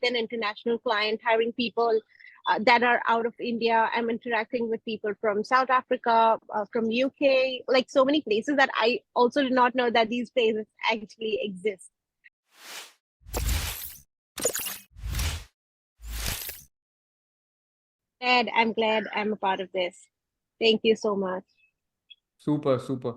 an international client, hiring people that are out of India. I'm interacting with people from South Africa, from UK, like so many places that I also did not know that these places actually exist. And I'm glad I'm a part of this. Thank you so much. Super, super.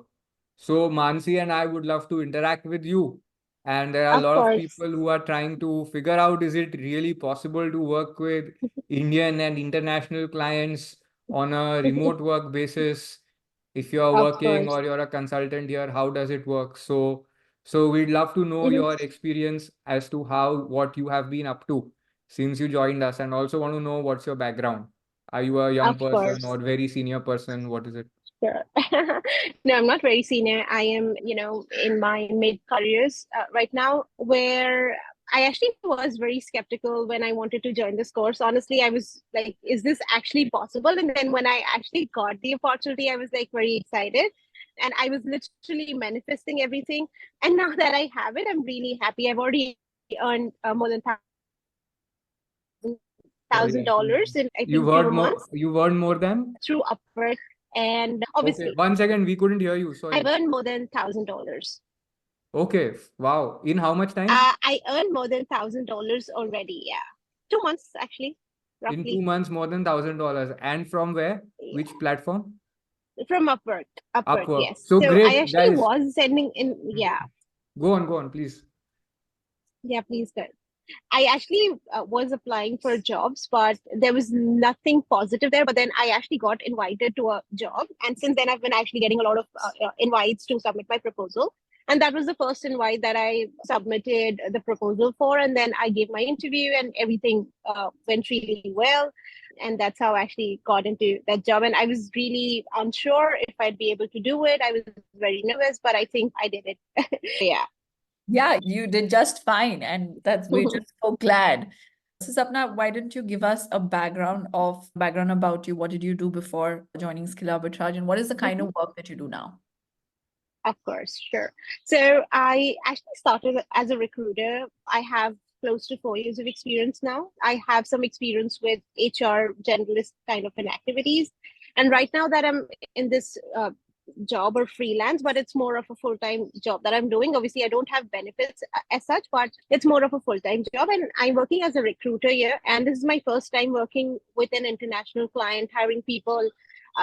So Mansi and I would love to interact with you. And there are a Of lot of course. people who are trying to figure out, is it really possible to work with Indian and international clients on a remote work basis? If you're Of working course. or you're a consultant here, how does it work? So we'd love to know Mhm. your experience as to what you have been up to since you joined us, and also want to know what's your background. Are you a young Of person course. or very senior person? What is it? Sure. No, I'm not very senior. I am, in my mid careers right now, where I actually was very skeptical when I wanted to join this course. Honestly, I was like, is this actually possible? And then when I actually got the opportunity, I was like very excited. And I was literally manifesting everything. And now that I have it, I'm really happy. I've already earned more than Sorry, $1,000 in, I you've think, heard 2 months more. You've earned more than. through Upwork. And Okay, obviously, 1 second, we couldn't hear you. I've Sorry. earned more than $1,000. Okay, wow. In how much time? I earned more than $1,000 already. Yeah, 2 months actually, In 2 months, more than $1,000. And from where? Which Yeah, platform? from Upwork. Upwork, Upwork. yes. So So I great, actually guys. was sending in. Yeah, Go on, please. yeah. Please go. I actually was applying for jobs, but there was nothing positive there. But then I actually got invited to a job. And since then, I've been actually getting a lot of invites to submit my proposal. And that was the first invite that I submitted the proposal for. And then I gave my interview, and everything went really well. And that's how I actually got into that job. And I was really unsure if I'd be able to do it. I was very nervous, but I think I did it. Yeah. Yeah, you did just fine. And we're just so glad. So Sapna, why don't you give us a background about you? What did you do before joining Skill Arbitrage? And what is the kind of work that you do now? Of course, sure. So I actually started as a recruiter. I have close to 4 years of experience now. I have some experience with HR generalist kind of an activities. And right now that I'm in this job or freelance, but it's more of a full-time job that I'm doing. Obviously, I don't have benefits as such, but it's more of a full-time job. And I'm working as a recruiter here. And this is my first time working with an international client, hiring people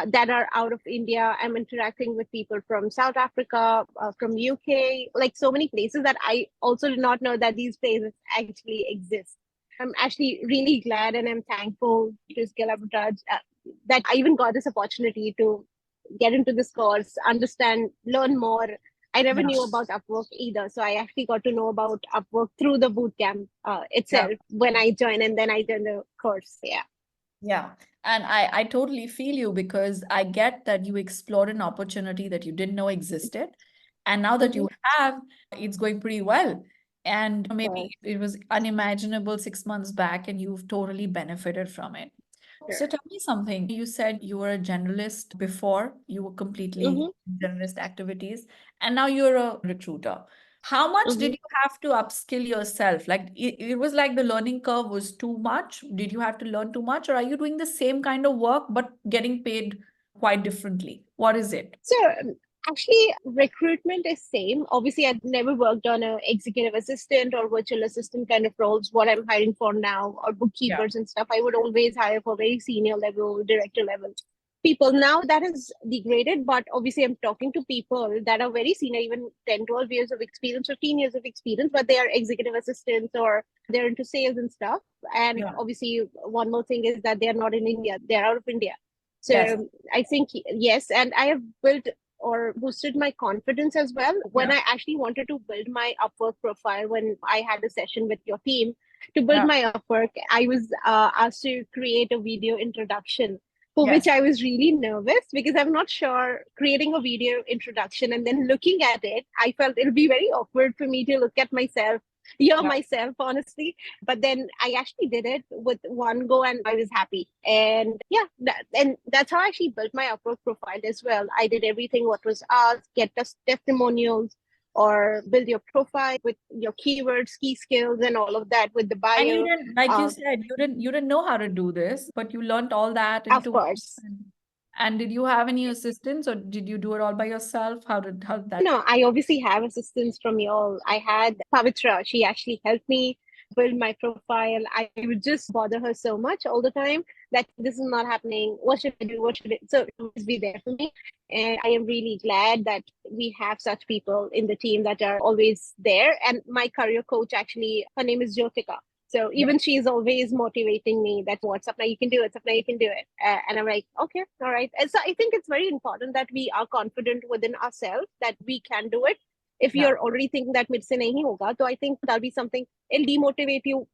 that are out of India. I'm interacting with people from South Africa, from UK, like so many places that I also did not know that these places actually exist. I'm actually really glad and I'm thankful to SkillArbitrage that I even got this opportunity to get into this course, understand, learn more. I never knew about Upwork either. So I actually got to know about Upwork through the bootcamp itself when I joined, and then I did the course. Yeah. Yeah. And I totally feel you, because I get that you explored an opportunity that you didn't know existed. And now that you have, it's going pretty well. And maybe it was unimaginable 6 months back, and you've totally benefited from it. So tell me something. You said you were a generalist before, you were completely generalist activities, and now you're a recruiter. How much did you have to upskill yourself? Like it was like the learning curve was too much. Did you have to learn too much, or are you doing the same kind of work but getting paid quite differently? What is it? So actually, recruitment is same. Obviously, I've never worked on a executive assistant or virtual assistant kind of roles. What I'm hiring for now, or bookkeepers and stuff, I would always hire for very senior level, director level people. Now that is degraded, but obviously, I'm talking to people that are very senior, even 10, 12 years of experience, 15 years of experience, but they are executive assistants or they're into sales and stuff. And obviously, one more thing is that they're not in India, they're out of India. Yes. So I think, yes, and I have built or boosted my confidence as well. When I actually wanted to build my Upwork profile, when I had a session with your team to build my Upwork, I was asked to create a video introduction, for which I was really nervous because I'm not sure creating a video introduction and then looking at it, I felt it'll be very awkward for me to look at myself, myself, honestly. But then I actually did it with one go and I was happy. And yeah, and that's how I actually built my Upwork profile as well. I did everything what was asked, get us testimonials, or build your profile with your keywords, key skills, and all of that with the And you bio. didn't, like you Uh, said, you didn't know how to do this, but you learned all that in of 2 months. course. And did you have any assistance, or did you do it all by yourself? How did that? No, I obviously have assistance from y'all. I had Pavitra. She actually helped me build my profile. I would just bother her so much all the time that this is not happening. What should I do? What should it? So it always be there for me. And I am really glad that we have such people in the team that are always there. And my career coach, actually, her name is Jyotika. So Yeah. even she's always motivating me that what Sapna, you can do it, Sapna, you can do it. And I'm like, okay, all right. And so I think it's very important that we are confident within ourselves that we can do it. If Yeah. you're already thinking that mujhse nahi hoga, so I think that'll be something, it'll demotivate you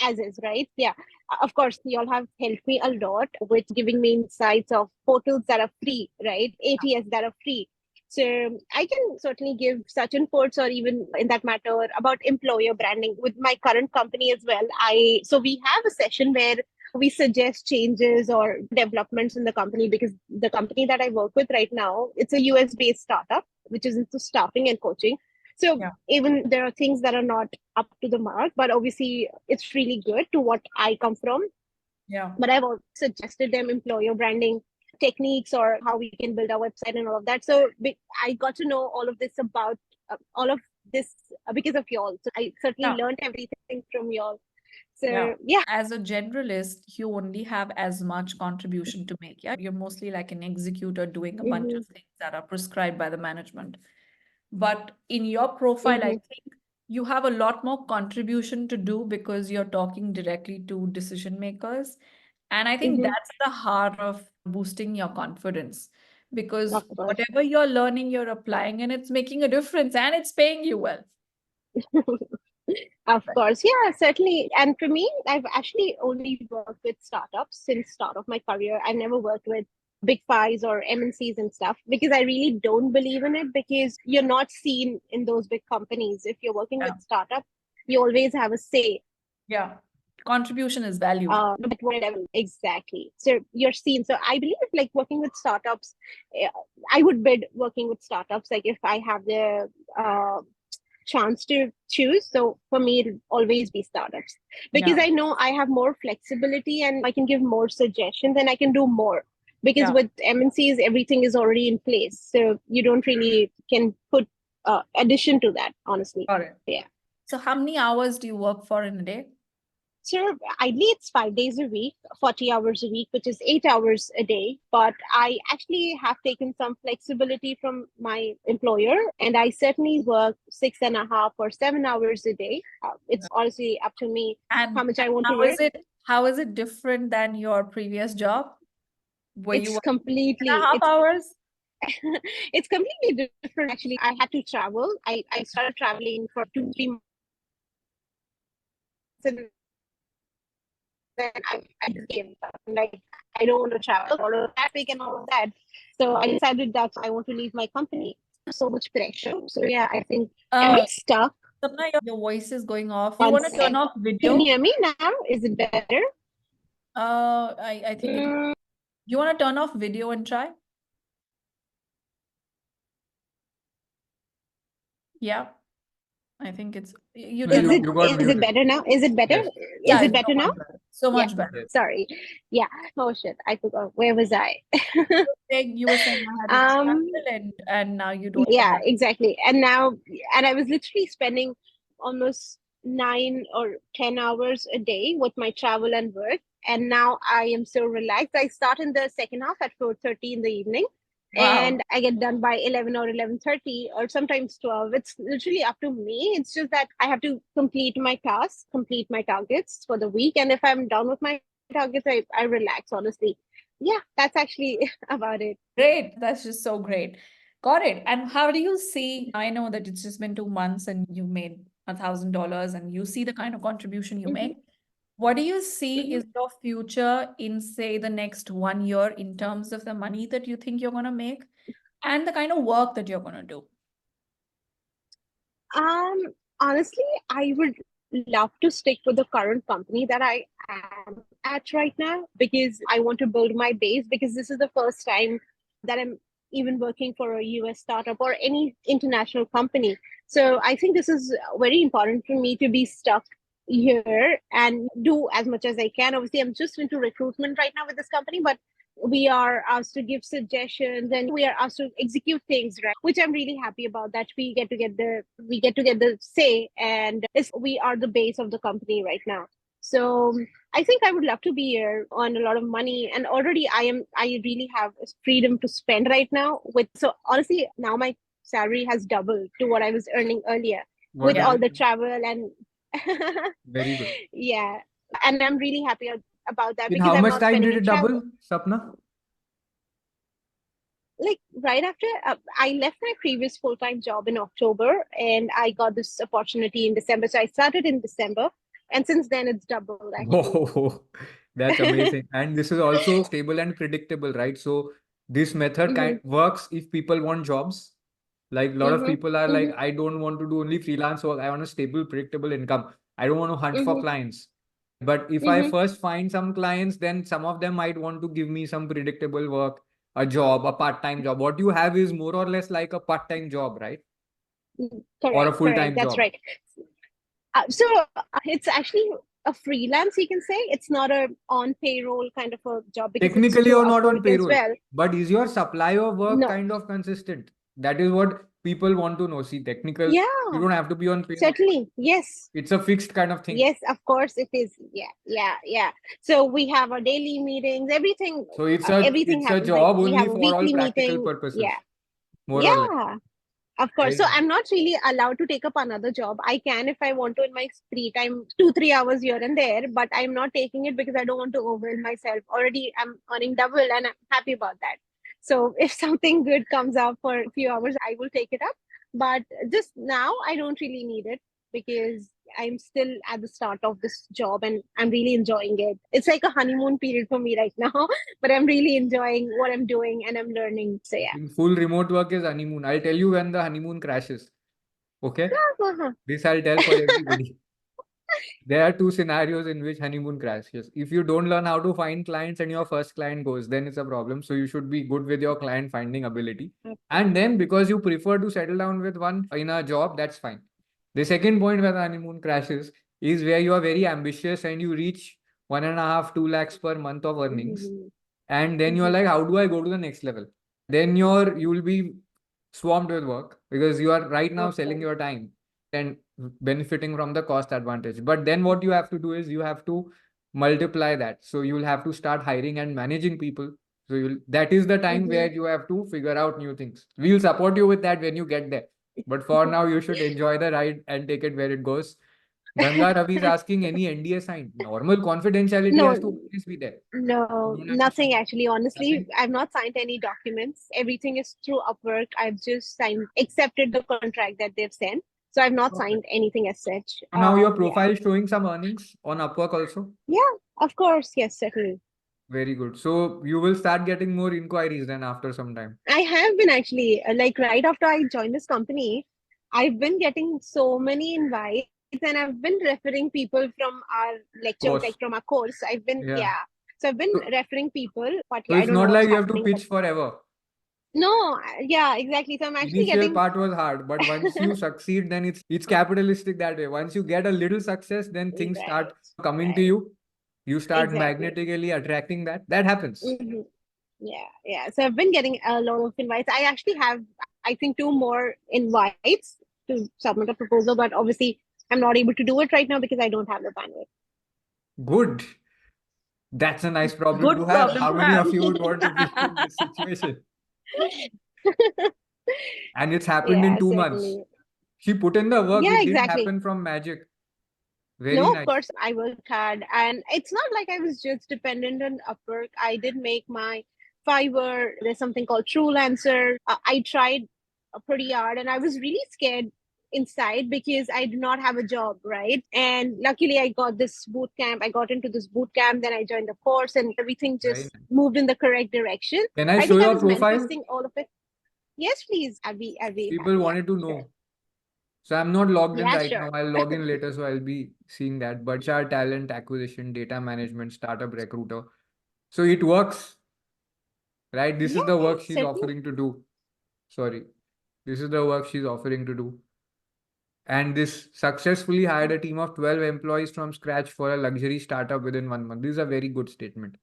as is, right? Yeah. Of course, y'all have helped me a lot with giving me insights of portals that are free, right? ATS that are free. So I can certainly give such inputs, or even in that matter about employer branding with my current company as well. So we have a session where we suggest changes or developments in the company, because the company that I work with right now, it's a US based startup which is into staffing and coaching. So Yeah. even there are things that are not up to the mark, but obviously it's really good to what I come from. Yeah. But I've also suggested them employer branding techniques or how we can build our website and all of that. So I got to know all of this about all of this because of y'all. So I certainly Yeah. learned everything from y'all. So Yeah. yeah. As a generalist, you only have as much contribution to make. Yeah. You're mostly like an executor doing a bunch of things that are prescribed by the management. But in your profile, I think you have a lot more contribution to do because you're talking directly to decision makers. And I think that's the heart of boosting your confidence, because Of course. whatever you're learning, you're applying and it's making a difference and it's paying you well. Of Right. course, yeah, certainly. And for me, I've actually only worked with startups since start of my career. I've never worked with big fives or MNCs and stuff, because I really don't believe in it, because you're not seen in those big companies. If you're working Yeah. with startup, you always have a say. Yeah. Contribution is valued. At what level exactly? So you're seen. So I believe like working with startups, eh, I would bid working with startups. Like if I have the chance to choose. So for me, it'll always be startups, because Yeah. I know I have more flexibility and I can give more suggestions and I can do more. Because Yeah. with MNCs, everything is already in place. So you don't really can put addition to that, honestly. Got it. Yeah. So how many hours do you work for in a day? So ideally, it's 5 days a week, 40 hours a week, which is 8 hours a day. But I actually have taken some flexibility from my employer, and I certainly work 6.5 or 7 hours a day. It's honestly up to me And how much I want to how work. how is it different than your previous job? Were you It's working completely, 6.5 hours? it's completely different. Actually, I had to travel. I started traveling for 2, 3 months, and then I just gave up. Like, I don't want to travel, all of traffic and all of that. So I decided that I want to leave my company. So much pressure. So yeah, I think am I stuck? Sapna, your voice is going off. You One want to turn sec. off Can video? you hear me now? Is it better? I think you want to turn off video and try? Yeah, I think it's you No, turn off. you got Is it muted. better now? Is it better? Yes. Is Yeah, it it's so better now? much better. So Yeah. much better. Yes. Sorry. Yeah. Oh shit. I forgot. Where was I? You were saying I had to travel and now you don't Yeah, have. exactly. And I was literally spending almost 9 or 10 hours a day with my travel and work. And now I am so relaxed. I start in the second half at 4:30 in the evening, Wow. and I get done by 11 or 11:30, or sometimes 12. It's literally up to me. It's just that I have to complete my tasks, complete my targets for the week. And if I'm done with my targets, I relax, honestly. Yeah, that's actually about it. Great. That's just so great. Got it. And how do you see? I know that it's just been 2 months and you made $1,000 and you see the kind of contribution you make. What do you see is your future in, say, the next 1 year in terms of the money that you think you're going to make and the kind of work that you're going to do? Honestly, I would love to stick with the current company that I am at right now, because I want to build my base, because this is the first time that I'm even working for a US startup or any international company. So I think this is very important for me to be stuck here and do as much as I can. Obviously, I'm just into recruitment right now with this company, but we are asked to give suggestions and we are asked to execute things, right? Which I'm really happy about, that we get to get the say, and we are the base of the company right now. So I think I would love to be here on a lot of money, and already I really have freedom to spend right now with. So honestly, now my salary has doubled to what I was earning earlier with all the travel and Very good. yeah, and I'm really happy about that In because how I'm much not time spending did in it travel. double, Sapna? Like right after I left my previous full-time job in October, and I got this opportunity in December. So I started in December, and since then it's doubled actually. Oh, that's amazing. And this is also stable and predictable, right? So this method Mhm, works if people want jobs. Like a lot of mhm, people are like, mhm, I don't want to do only freelance work. I want a stable, predictable income. I don't want to hunt for mhm, clients. But if I mhm. first find some clients, then some of them might want to give me some predictable work, a job, a part-time job. What you have is more or less like a part-time job, right? Or a Correct. full-time That's job. right. So it's actually a freelance, you can say. It's not a on payroll kind of a job because it's Technically, through you're not on Upwork as payroll, well. but is your supply of work No. kind of consistent? That is what people want to know. See, technical, you Yeah, don't have to be on payroll. certainly. Yes. It's a fixed kind of thing. Yes, of course it is. Yeah. So we have our daily meetings, everything, So it's everything a happens. Like job we only have a for all weekly practical meeting. purposes, Yeah. more or less. Yeah. Of course. So Very I'm not really allowed to take up another job. I can if I want to in my free time, 2-3 hours here and there, but I'm not taking it because I don't want to overwhelm myself. Already I'm earning double and I'm happy about that. So if something good comes up for a few hours, I will take it up. But just now, I don't really need it because I'm still at the start of this job and I'm really enjoying it. It's like a honeymoon period for me right now, but I'm really enjoying what I'm doing and I'm learning. So yeah. in full remote work is honeymoon. I'll tell you when the honeymoon crashes. Okay? This I'll tell for everybody. There are two scenarios in which honeymoon crashes. If you don't learn how to find clients and your first client goes, then it's a problem. So you should be good with your client finding ability. And then because you prefer to settle down with one in a job, that's fine. The second point where the honeymoon crashes is where you are very ambitious and you reach 1.5, 2 lakhs per month of earnings. Mhm. And then you're Mhm. like, how do I go to the next level? Then you will be swamped with work because you are right now Of selling course. your time and benefiting from the cost advantage. But then what you have to do is you have to multiply that. So you'll have to start hiring and managing people. So that is the time Mhm. where you have to figure out new things. We'll support you with that when you get there. But for now, you should enjoy the ride and take it where it goes. Ganga Ravi is asking any NDA signed. Normal confidentiality has to No, always be there. You no, don't have to nothing sign actually. Honestly, nothing. I've not signed any documents. Everything is through Upwork. I've just accepted the contract that they've sent. So I've not signed Perfect. anything as such. So now your Yeah. profile is showing some earnings on Upwork also. Yeah, of course. Yes, certainly. Very good. So you will start getting more inquiries then after some time. I have been actually, like right after I joined this company, I've been getting so many invites and I've been referring people from our lecture, like Course. from our course. Yeah. Yeah. So I've been So, referring people, but so yeah, I it's don't know not what's like you have to happening. But pitch forever. no, yeah, exactly. So I'm actually Initial getting part was hard, but once you succeed, then it's capitalistic that way. Once you get a little success, then things start right, coming to right, you. You start exactly. magnetically attracting that. That happens. Hmm. Yeah. So I've been getting a lot of invites. I actually have, I think, two more invites to submit a proposal, but obviously I'm not able to do it right now because I don't have the bandwidth. Good. That's a nice problem to Good have. problem How to many have. of you would want to be in this situation? And it's happened in Yeah, 2 months. certainly. She put in the work. Yeah, It didn't exactly. happen from magic. Very No, of nice. course, I worked hard, and it's not like I was just dependent on Upwork. I did make my Fiverr. There's something called Truelancer. I tried pretty hard, and I was really scared inside because I did not have a job, right? And luckily, I got this boot camp. I got into this boot camp, then I joined the course, and everything Very just nice. moved in the correct direction. Can I I show think I your was profile? manifesting all of it. Yes, please. I'd be People happy. Yeah, wanted to sure. know. So I'm not logged in Yeah, right now. sure. I'll log in later, so I'll be seeing that. But HR talent acquisition, data management, startup recruiter. So it works. right? This is the work she's certainly. offering to do. Sorry. This is the work she's offering to do. And this successfully hired a team of 12 employees from scratch for a luxury startup within 1 month. This is a very good statement.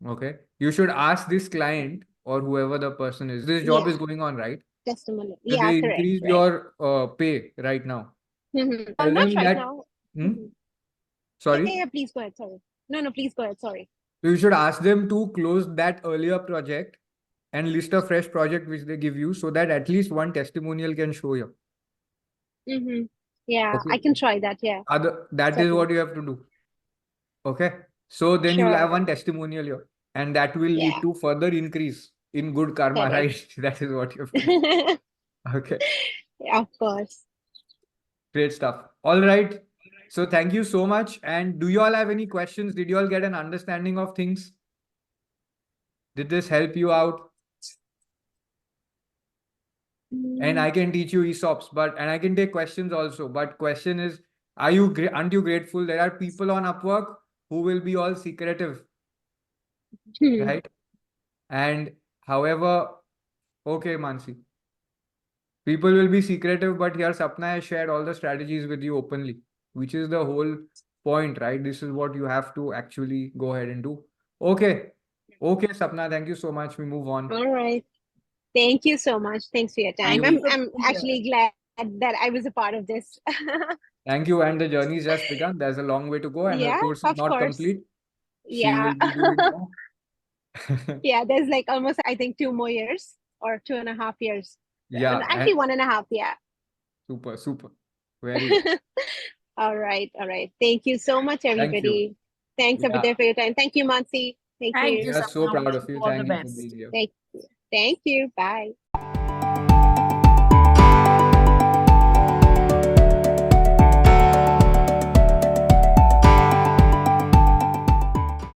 Okay. You should ask this client or whoever the person is. This job is going on, right? Testimonial. So Yeah, they correct. increased Right. your pay right now. Tell Not them right that. now. Sorry. Yeah, please go ahead. Sorry. No, please go ahead. Sorry. So you should ask them to close that earlier project and list a fresh project which they give you so that at least one testimonial can show you. Yeah, Okay. I can try that. Yeah. That is what you have to do. Okay. So then you'll have one testimonial here, and that will lead to further increase in good karma, right? That is what you have to do. Okay. Of course. Great stuff. All right. So thank you so much. And do you all have any questions? Did you all get an understanding of things? Did this help you out? And I can teach you ESOPs, and I can take questions also. But question is, aren't you grateful? There are people on Upwork who will be all secretive, right? And however, okay, Mansi, people will be secretive, but here Sapna has shared all the strategies with you openly, which is the whole point, right? This is what you have to actually go ahead and do. Okay. Okay, Sapna, thank you so much. We move on. All right. Thank you so much. Thanks for your time. I'm actually glad that I was a part of this. Thank you. And the journey is just begun. There's a long way to go, and her course is not complete. She will be doing more. Yeah, there's like almost, I think, 2 more years or 2.5 years. Yeah. Actually, 1.5. Yeah. Super. Very good. All right. Thank you so much, everybody. Thanks, Abhyuday, for your time. Thank you, Mansi. Thank you. We are so proud of you. Thank you for being here. Thank you. Bye.